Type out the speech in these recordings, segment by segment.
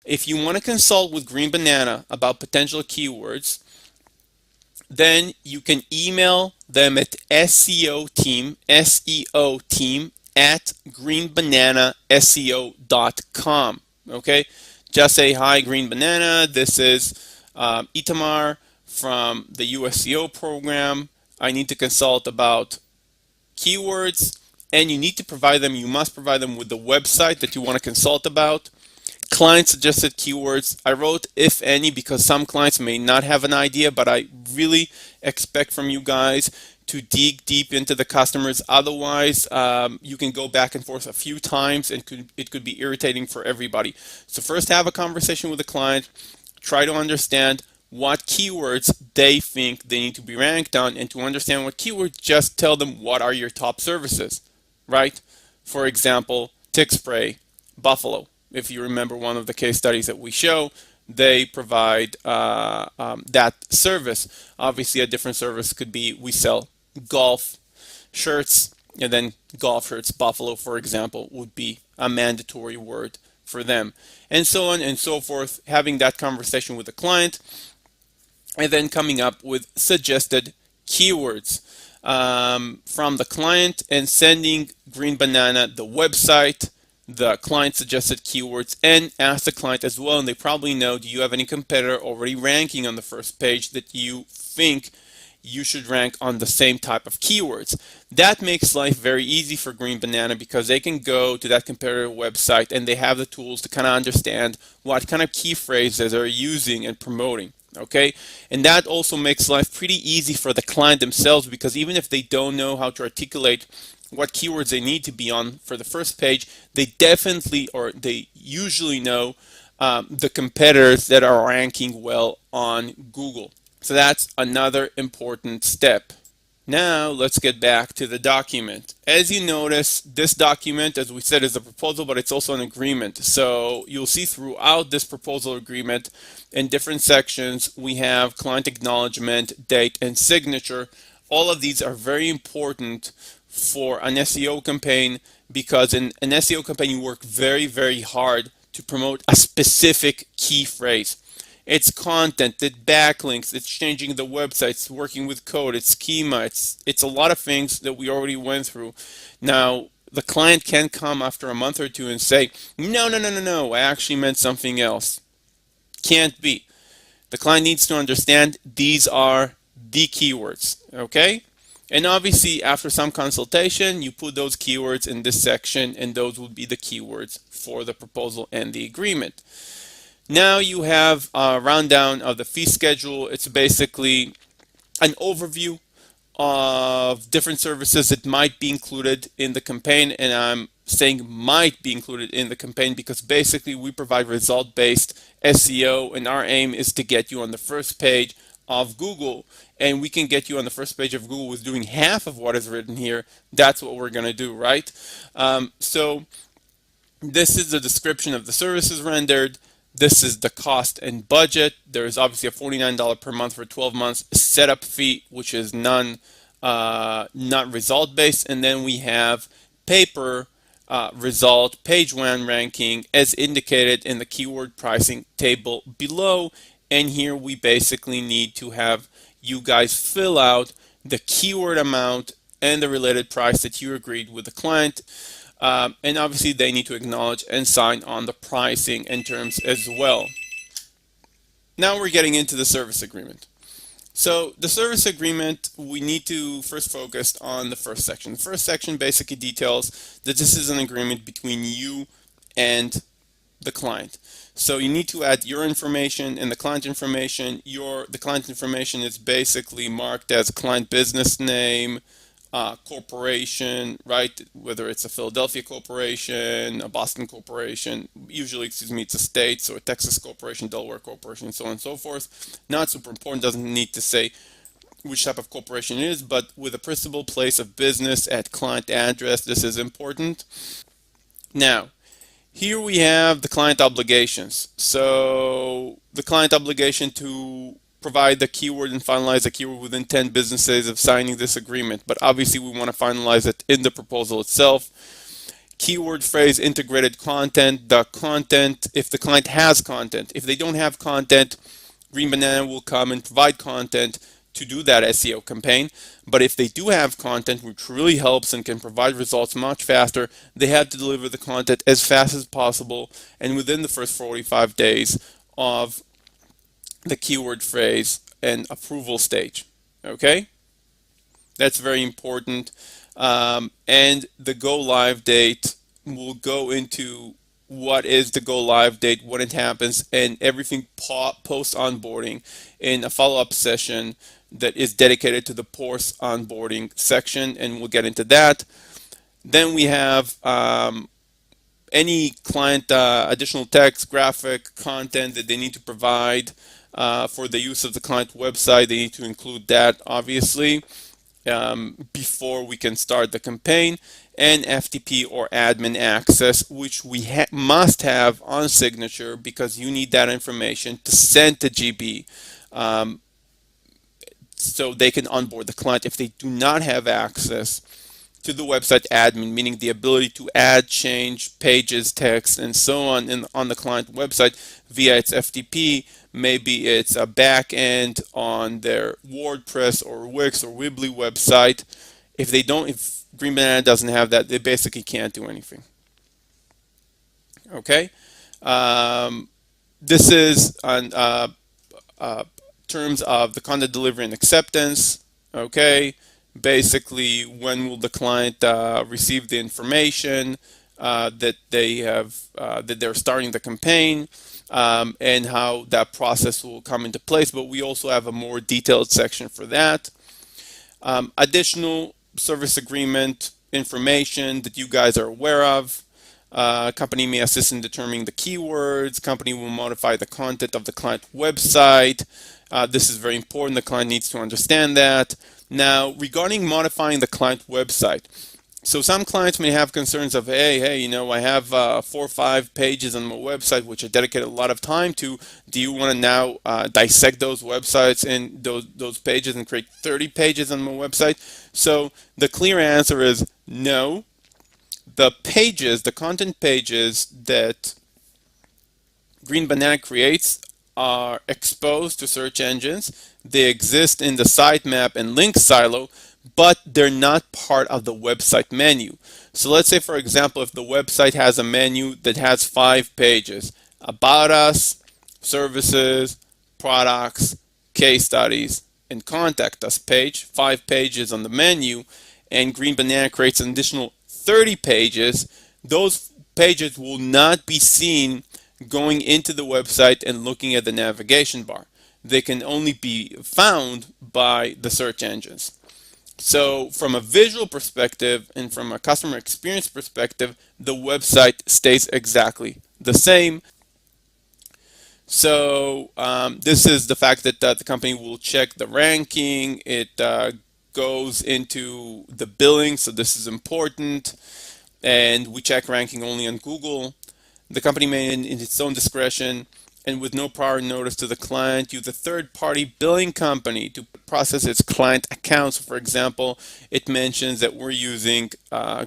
If you want to consult with Green Banana about potential keywords, then you can email them at SEO team at greenbananaseo.com. Okay, just say, hi, Green Banana. This is Itamar from the USEO program. I need to consult about keywords, and you must provide them with the website that you want to consult about. Client suggested keywords. I wrote if any because some clients may not have an idea, but I really expect from you guys to dig deep into the customers. Otherwise, you can go back and forth a few times and it could be irritating for everybody. So first have a conversation with the client, try to understand what keywords they think they need to be ranked on, and to understand what keywords, just tell them what are your top services, right? For example, tick spray, Buffalo. If you remember one of the case studies that we show, they provide that service. Obviously, a different service could be we sell golf shirts, and then golf shirts, Buffalo, for example, would be a mandatory word for them, and so on and so forth. Having that conversation with the client, and then coming up with suggested keywords from the client, and sending Green Banana the website, the client suggested keywords, and ask the client as well, and they probably know, do you have any competitor already ranking on the first page that you think you should rank on the same type of keywords? That makes life very easy for Green Banana because they can go to that competitor website and they have the tools to kind of understand what kind of key phrases they're using and promoting. Okay, and that also makes life pretty easy for the client themselves, because even if they don't know how to articulate what keywords they need to be on for the first page, they definitely, or they usually know the competitors that are ranking well on Google. So that's another important step. Now let's get back to the document. As you notice, this document, as we said, is a proposal, but it's also an agreement. So you'll see throughout this proposal agreement, in different sections, we have client acknowledgement, date, and signature. All of these are very important for an SEO campaign, because in an SEO campaign you work very, very hard to promote a specific key phrase. It's content, it's backlinks, it's changing the website, it's working with code, it's schema, it's a lot of things that we already went through. Now, the client can come after a month or two and say, no, I actually meant something else. Can't be. The client needs to understand these are the keywords, okay? And obviously, after some consultation, you put those keywords in this section, and those will be the keywords for the proposal and the agreement. Now you have a rundown of the fee schedule. It's basically an overview of different services that might be included in the campaign, and I'm saying might be included in the campaign because basically we provide result-based SEO, and our aim is to get you on the first page of Google, and we can get you on the first page of Google with doing half of what is written here. That's what we're going to do, right? So this is the description of the services rendered. This is the cost and budget. There is obviously a $49 per month for 12 months setup fee, which is not result based, and then we have paper result page one ranking as indicated in the keyword pricing table below. And here we basically need to have you guys fill out the keyword amount and the related price that you agreed with the client. And obviously they need to acknowledge and sign on the pricing and terms as well. Now we're getting into the service agreement. So the service agreement, we need to first focus on the first section. The first section basically details that this is an agreement between you and the client. So you need to add your information and the client information. The client information is basically marked as client business name, corporation, right? Whether it's a Philadelphia corporation, a Boston corporation, usually, it's a state, so a Texas corporation, Delaware corporation, so on and so forth. Not super important, doesn't need to say which type of corporation it is, but with a principal place of business at client address, this is important. Now, here we have the client obligations. So the client obligation to provide the keyword and finalize the keyword within 10 business days of signing this agreement. But obviously we want to finalize it in the proposal itself. Keyword phrase integrated content, the content, if the client has content. If they don't have content, Green Banana will come and provide content to do that SEO campaign. But if they do have content, which really helps and can provide results much faster, they have to deliver the content as fast as possible and within the first 45 days of the keyword phrase and approval stage. Okay? That's very important. And the go live date will go into what is the go live date, when it happens, and everything post onboarding in a follow up session that is dedicated to the post onboarding section, and we'll get into that. Then we have any client additional text, graphic, content that they need to provide for the use of the client website. They need to include that, obviously, before we can start the campaign, and FTP or admin access, which we must have on signature because you need that information to send to GB so they can onboard the client. If they do not have access to the website admin, meaning the ability to add, change pages, text, and so on the client website via its FTP. Maybe it's a back end on their WordPress or Wix or Weebly website. If Green Banana doesn't have that, they basically can't do anything. Okay, this is on terms of the content delivery and acceptance. Okay, basically, when will the client receive the information that they're starting the campaign, and how that process will come into place. But we also have a more detailed section for that. Additional service agreement information that you guys are aware of. Company may assist in determining the keywords. Company will modify the content of the client website. This is very important. The client needs to understand that. Now, regarding modifying the client website, so some clients may have concerns of, hey, I have 4 or 5 pages on my website which I dedicated a lot of time to. Do you want to now dissect those websites and those pages and create 30 pages on my website? So the clear answer is no. The content pages that Green Banana creates are exposed to search engines. They exist in the sitemap and link silo, but they're not part of the website menu. So let's say, for example, if the website has a menu that has 5 pages: About Us, Services, Products, Case Studies, and Contact Us page, 5 pages on the menu, and Green Banana creates an additional 30 pages, those pages will not be seen going into the website and looking at the navigation bar. They can only be found by the search engines. So from a visual perspective and from a customer experience perspective, the website stays exactly the same. So this is the fact that the company will check the ranking. It goes into the billing, so this is important. And we check ranking only on Google. The company may, in its own discretion and with no prior notice to the client, use a third-party billing company to process its client accounts. For example, it mentions that we're using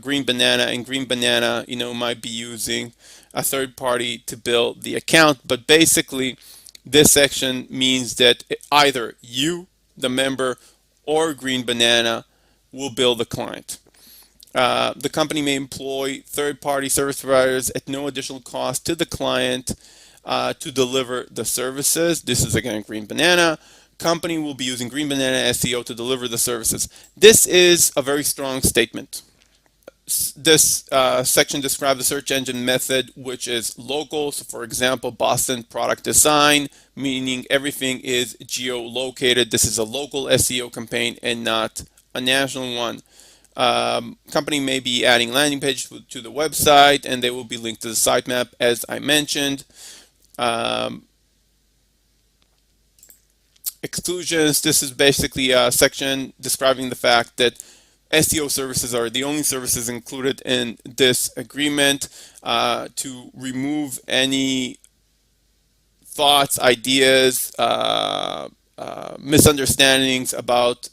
Green Banana, and Green Banana, might be using a third party to bill the account. But basically, this section means that either you, the member, or Green Banana will bill the client. The company may employ third-party service providers at no additional cost to the client to deliver the services. This is again Green Banana. Company will be using Green Banana SEO to deliver the services. This is a very strong statement. This section describes the search engine method, which is local. So for example, Boston product design, meaning everything is geolocated. This is a local SEO campaign and not a national one. Company may be adding landing pages to the website, and they will be linked to the sitemap, as I mentioned. Exclusions, this is basically a section describing the fact that SEO services are the only services included in this agreement. To remove any thoughts, ideas, misunderstandings about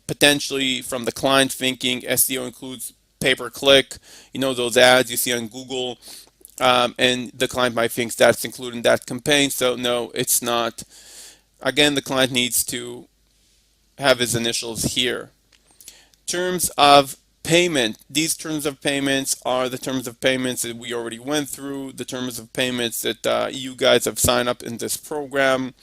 potentially from the client thinking SEO includes pay-per-click, those ads you see on Google, and the client might think that's included in that campaign. So no, it's not. Again, the client needs to have his initials here. Terms of payment. These terms of payments are the terms of payments that we already went through, the terms of payments that you guys have signed up in this program.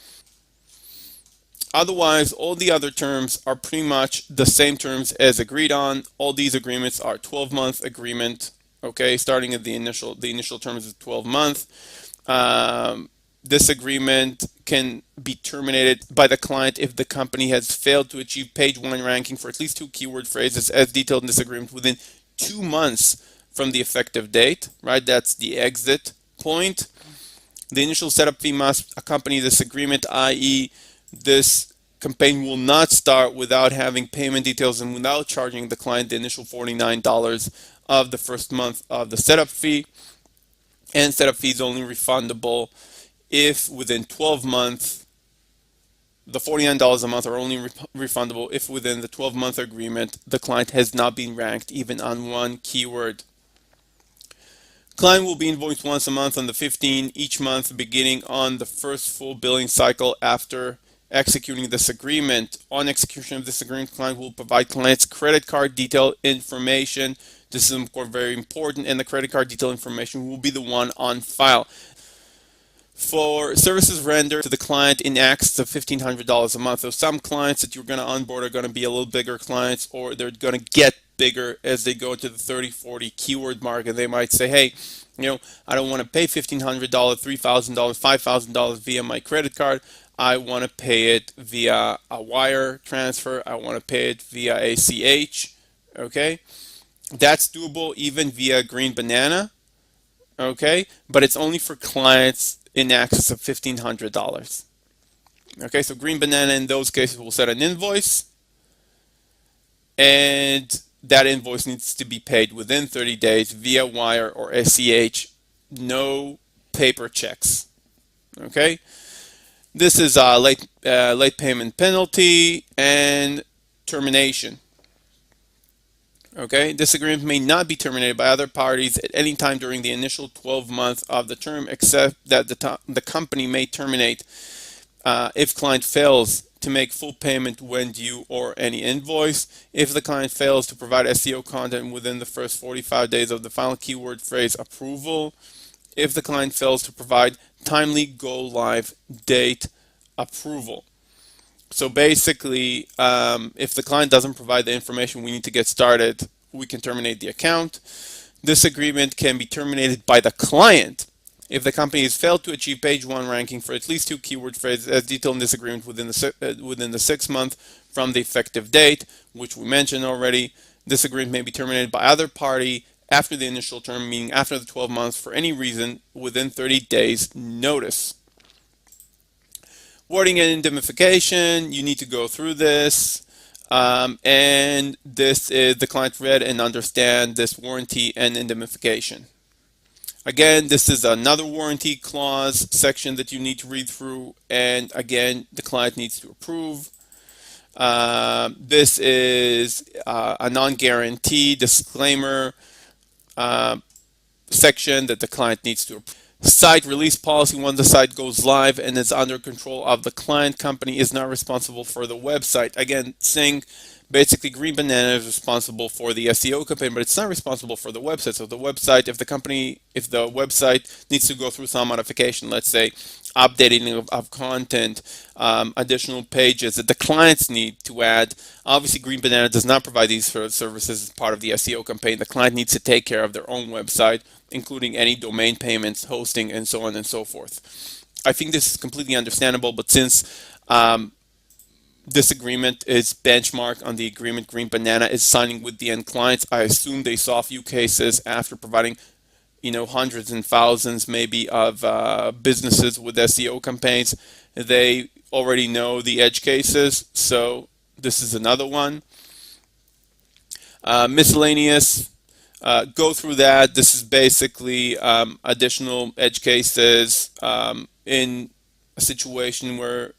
Otherwise, all the other terms are pretty much the same terms as agreed on. All these agreements are 12-month agreement. Okay, starting at the initial terms of 12 month. This agreement can be terminated by the client if the company has failed to achieve page 1 ranking for at least 2 keyword phrases as detailed in this agreement within 2 months from the effective date, right? That's the exit point. The initial setup fee must accompany this agreement, i.e., this campaign will not start without having payment details and without charging the client the initial $49 of the first month of the setup fee. And setup fee is only refundable if within 12 months, the $49 a month are only refundable if within the 12-month agreement the client has not been ranked even on one keyword. Client will be invoiced once a month on the 15th each month beginning on the first full billing cycle after executing this agreement. On execution of this agreement, client will provide client's credit card detail information. This is of course very important, and the credit card detail information will be the one on file. For services rendered to the client in excess of $1,500 a month. So some clients that you're going to onboard are going to be a little bigger clients, or they're going to get bigger as they go to the 30, 40 keyword mark, and they might say, hey, I don't want to pay $1,500, $3,000, $5,000 via my credit card. I want to pay it via a wire transfer. I want to pay it via ACH. Okay, that's doable even via Green Banana. Okay, but it's only for clients in excess of $1,500. Okay, so Green Banana in those cases will set an invoice, and that invoice needs to be paid within 30 days via wire or ACH. No paper checks. Okay, this is a late payment penalty and termination. Okay, this agreement may not be terminated by other parties at any time during the initial 12 months of the term, except that the company may terminate if client fails to make full payment when due or any invoice. If the client fails to provide SEO content within the first 45 days of the final keyword phrase approval. If the client fails to provide timely go live date approval. So basically, if the client doesn't provide the information we need to get started, we can terminate the account. This agreement can be terminated by the client if the company has failed to achieve page 1 ranking for at least 2 keyword phrases as detailed in this agreement within the 6 month from the effective date, which we mentioned already. This agreement may be terminated by either party after the initial term, meaning after the 12 months for any reason within 30 days notice. Wording and indemnification, you need to go through this, and this is the client read and understand this warranty and indemnification. Again, this is another warranty clause section that you need to read through, and again, the client needs to approve. This is a non-guarantee disclaimer section that the client needs to approve. Site release policy: once the site goes live and is under control of the client, company is not responsible for the website. Again, saying basically Green Banana is responsible for the SEO campaign, but it's not responsible for the website. So the website, if the website needs to go through some modification, let's say updating of content, additional pages that the clients need to add, obviously Green Banana does not provide these services as part of the SEO campaign. The client needs to take care of their own website, including any domain payments, hosting, and so on and so forth. I think this is completely understandable, but since this agreement is benchmarked on the agreement Green Banana is signing with the end clients, I assume they saw a few cases after providing hundreds and thousands maybe of businesses with SEO campaigns. They already know the edge cases, so this is another one. Miscellaneous, go through that. This is basically additional edge cases in a situation where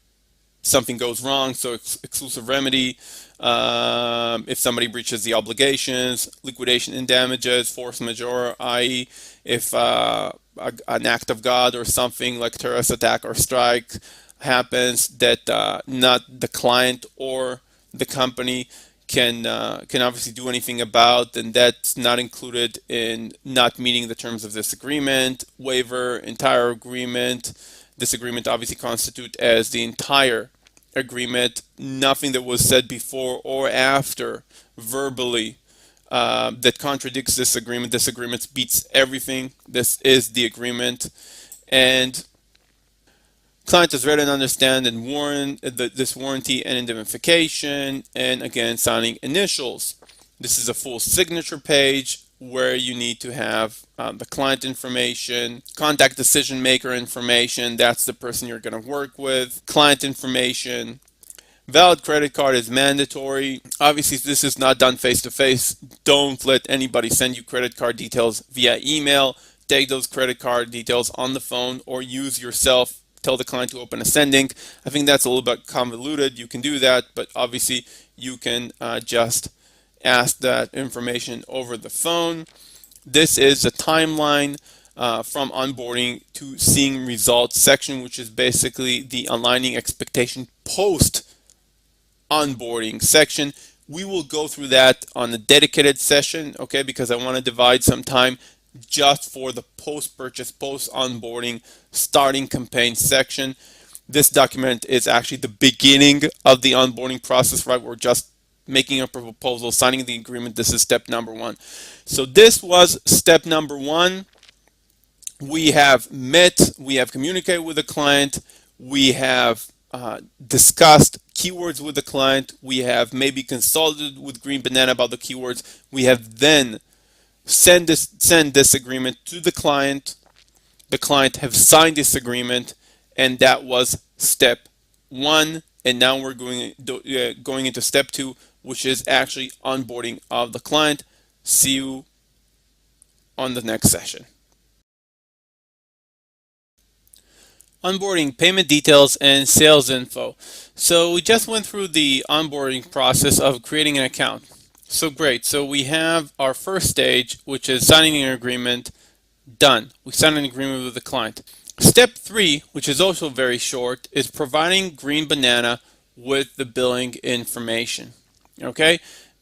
something goes wrong, so exclusive remedy, if somebody breaches the obligations, liquidation and damages, force majeure, i.e. if an act of God or something like terrorist attack or strike happens that not the client or the company can obviously do anything about, then that's not included in not meeting the terms of this agreement. Waiver, entire agreement. This agreement obviously constitute as the entire agreement. Nothing that was said before or after verbally that contradicts this agreement. This agreement beats everything. This is the agreement. And client has read and understand and warrant this warranty and indemnification, and again signing initials. This is a full signature page where you need to have the client information, contact decision maker information, that's the person you're going to work with, client information. Valid credit card is mandatory. Obviously, if this is not done face to face, don't let anybody send you credit card details via email. Take those credit card details on the phone or use yourself. Tell the client to open a sending. I think that's a little bit convoluted. You can do that, but obviously you can just ask that information over the phone. This is a timeline from onboarding to seeing results section, which is basically the aligning expectation post onboarding section. We will go through that on a dedicated session, okay, because I want to divide some time just for the post-purchase, post-onboarding, starting campaign section. This document is actually the beginning of the onboarding process, right? We're just making a proposal, signing the agreement. This is step number one. So this was step number one. We have met, we have communicated with the client, we have discussed keywords with the client, we have maybe consulted with Green Banana about the keywords, we have then send this agreement to the client have signed this agreement, and that was step one. And now we're going into step two, which is actually onboarding of the client. See you on the next session. Onboarding, payment details, and sales info. So we just went through the onboarding process of creating an account. So great. So we have our first stage, which is signing an agreement. Done. We signed an agreement with the client. Step three, which is also very short, is providing Green Banana with the billing information. Okay?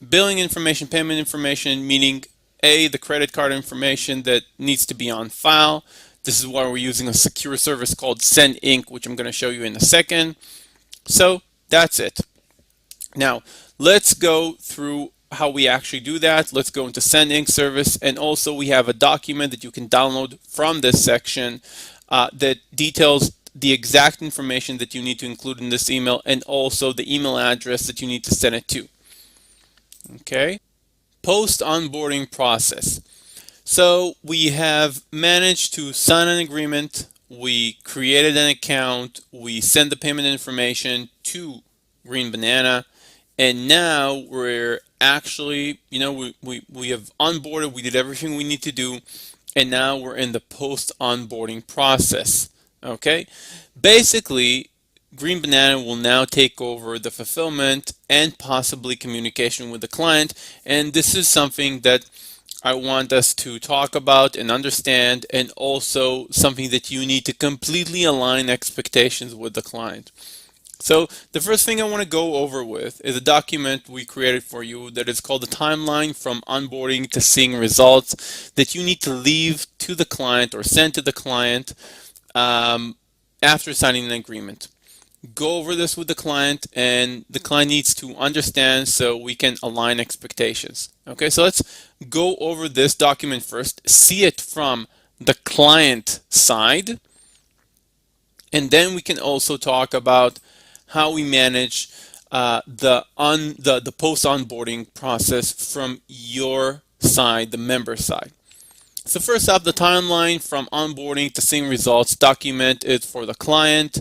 Billing information, payment information, meaning the credit card information that needs to be on file. This is why we're using a secure service called Send Inc., which I'm going to show you in a second. So that's it. Now, let's go through how we actually do that. Let's go into Send Inc. service, and also we have a document that you can download from this section that details the exact information that you need to include in this email, and also the email address that you need to send it to. Okay. Post onboarding process. So we have managed to sign an agreement, we created an account, we send the payment information to Green Banana, and now we're actually, we have onboarded, we did everything we need to do, and now we're in the post onboarding process. Okay, basically Green Banana will now take over the fulfillment and possibly communication with the client, and this is something that I want us to talk about and understand, and also something that you need to completely align expectations with the client. So the first thing I want to go over with is a document we created for you that is called the timeline from onboarding to seeing results that you need to leave to the client or send to the client after signing an agreement. Go over this with the client, and the client needs to understand so we can align expectations. Okay, so let's go over this document first, see it from the client side, and then we can also talk about how we manage the post onboarding process from your side, the member side. So first up, the timeline from onboarding to seeing results document is for the client.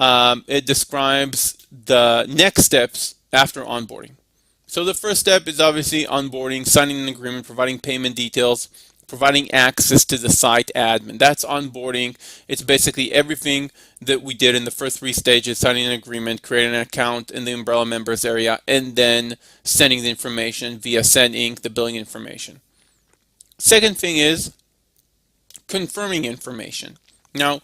It describes the next steps after onboarding. So the first step is obviously onboarding, signing an agreement, providing payment details, providing access to the site admin. That's onboarding. It's basically everything that we did in the first three stages: signing an agreement, creating an account in the umbrella members area, and then sending the information via Send Inc., the billing information. Second thing is confirming information. Now,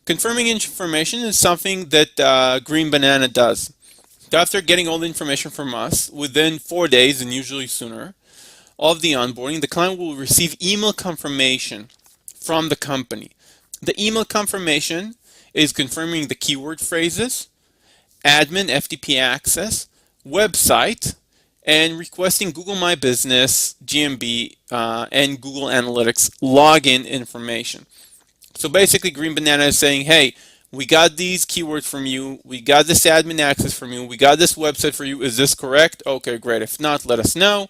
confirming information is something that Green Banana does. After getting all the information from us, within 4 days, and usually sooner, of the onboarding, the client will receive email confirmation from the company. The email confirmation is confirming the keyword phrases, admin FTP access, website, and requesting Google My Business, GMB, and Google Analytics login information. So basically, Green Banana is saying, hey, we got these keywords from you, we got this admin access from you, we got this website for you, is this correct? Okay, great. If not, let us know.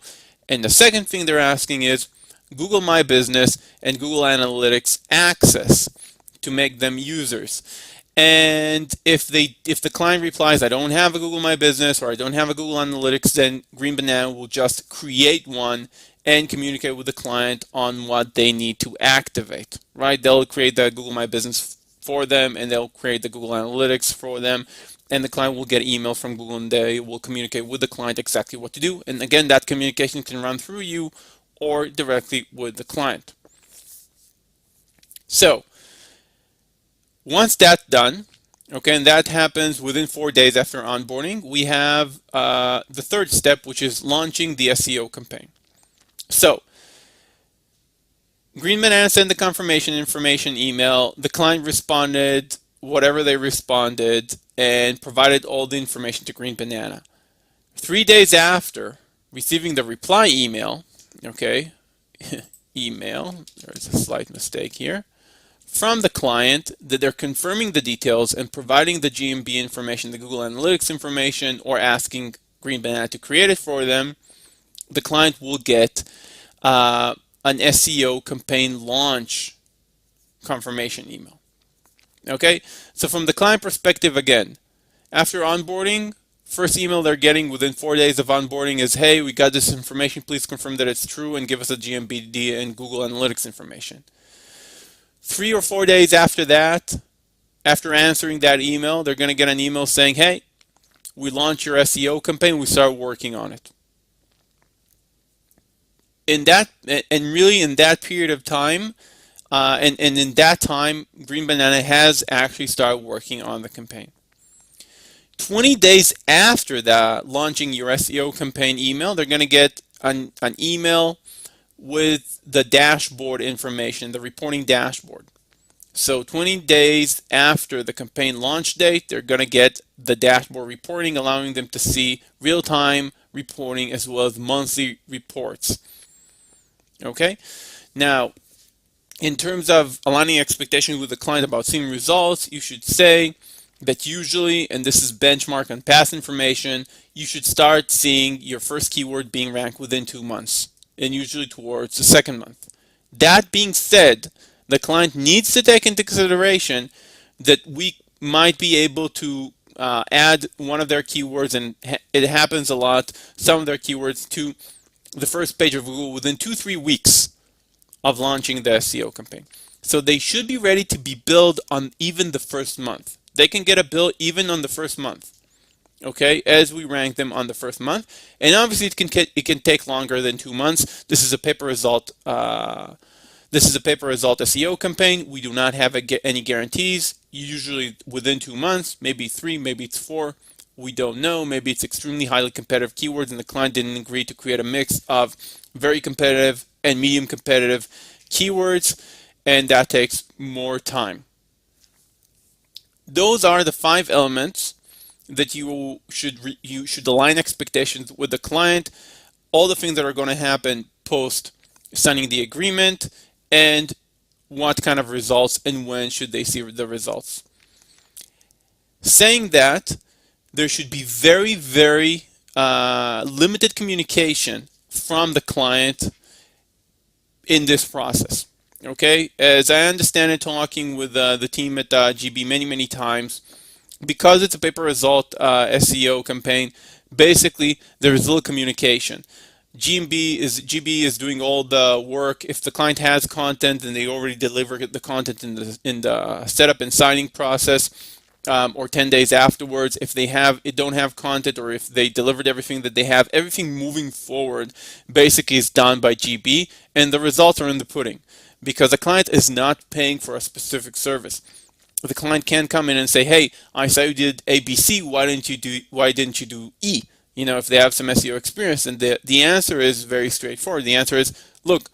And the second thing they're asking is Google My Business and Google Analytics access to make them users. And if the client replies, I don't have a Google My Business or I don't have a Google Analytics, then Green Banana will just create one and communicate with the client on what they need to activate, right? They'll create the Google My Business for them, and they'll create the Google Analytics for them, and the client will get email from Google, and they will communicate with the client exactly what to do. And again, that communication can run through you or directly with the client. So once that's done, okay, and that happens within 4 days after onboarding, we have the third step, which is launching the SEO campaign. So Green Banana sent the confirmation information email. The client responded whatever they responded and provided all the information to Green Banana. 3 days after receiving the reply email, okay, email, there's a slight mistake here, from the client that they're confirming the details and providing the GMB information, the Google Analytics information, or asking Green Banana to create it for them, the client will get an SEO campaign launch confirmation email. Okay, so from the client perspective, again, after onboarding, first email they're getting within 4 days of onboarding is, hey, we got this information, please confirm that it's true and give us a GMBD and Google Analytics information. 3 or 4 days after that, after answering that email, they're going to get an email saying, hey, we launched your SEO campaign, we start working on it. In that, and really in that period of time, and in that time, Green Banana has actually started working on the campaign. 20 days after that, launching your SEO campaign email, they're going to get an email with the dashboard information, the reporting dashboard. So 20 days after the campaign launch date, they're going to get the dashboard reporting, allowing them to see real-time reporting as well as monthly reports. Okay, now in terms of aligning expectations with the client about seeing results, you should say that usually, and this is benchmark on past information, you should start seeing your first keyword being ranked within 2 months, and usually towards the second month. That being said, the client needs to take into consideration that we might be able to add one of their keywords, and it happens a lot, some of their keywords to the first page of Google within 2-3 weeks of launching the SEO campaign. So they should be ready to be billed on even the first month. They can get a bill even on the first month, okay, as we rank them on the first month. And obviously it can take longer than 2 months. This is a paper result. This is a paper result SEO campaign. We do not have any guarantees. Usually within 2 months, maybe 3, maybe it's 4. We don't know. Maybe it's extremely highly competitive keywords and the client didn't agree to create a mix of very competitive and medium competitive keywords, and that takes more time. Those are the 5 elements that you should align expectations with the client, all the things that are going to happen post signing the agreement, and what kind of results and when should they see the results. Saying that, there should be very, very limited communication from the client in this process. Okay, as I understand it, talking with the team at GB many times, because it's a paper result SEO campaign, basically there is little communication. GB is doing all the work. If the client has content and they already deliver the content in the setup and signing process, or 10 days afterwards, if they don't have content, or if they delivered everything that they have, everything moving forward basically is done by GB, and the results are in the pudding because the client is not paying for a specific service. The client can come in and say, "Hey, I saw you did ABC. Why didn't you do E?" If they have some SEO experience, and the answer is very straightforward. The answer is, "Look,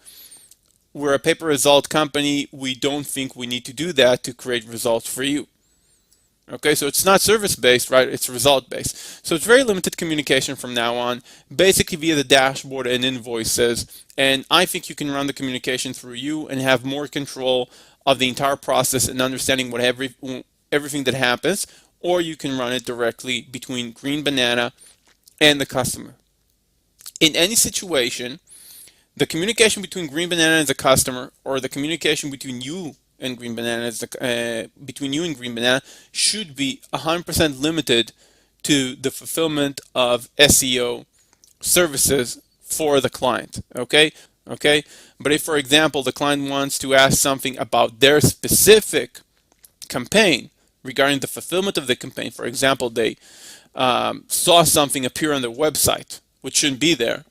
we're a pay-per-result company. We don't think we need to do that to create results for you." Okay, so it's not service-based, right? It's result-based. So it's very limited communication from now on, basically via the dashboard and invoices. And I think you can run the communication through you and have more control of the entire process and understanding everything that happens, or you can run it directly between Green Banana and the customer. In any situation, the communication between Green Banana and the customer, or the communication between you and Green Banana, between you and Green Banana, should be 100% limited to the fulfillment of SEO services for the client. Okay. But if, for example, the client wants to ask something about their specific campaign regarding the fulfillment of the campaign, for example, they saw something appear on their website which shouldn't be there,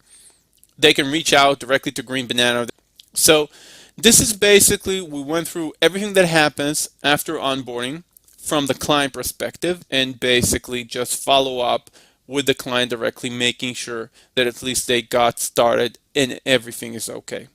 they can reach out directly to Green Banana. So this is basically, we went through everything that happens after onboarding from the client perspective, and basically just follow up with the client directly, making sure that at least they got started and everything is okay.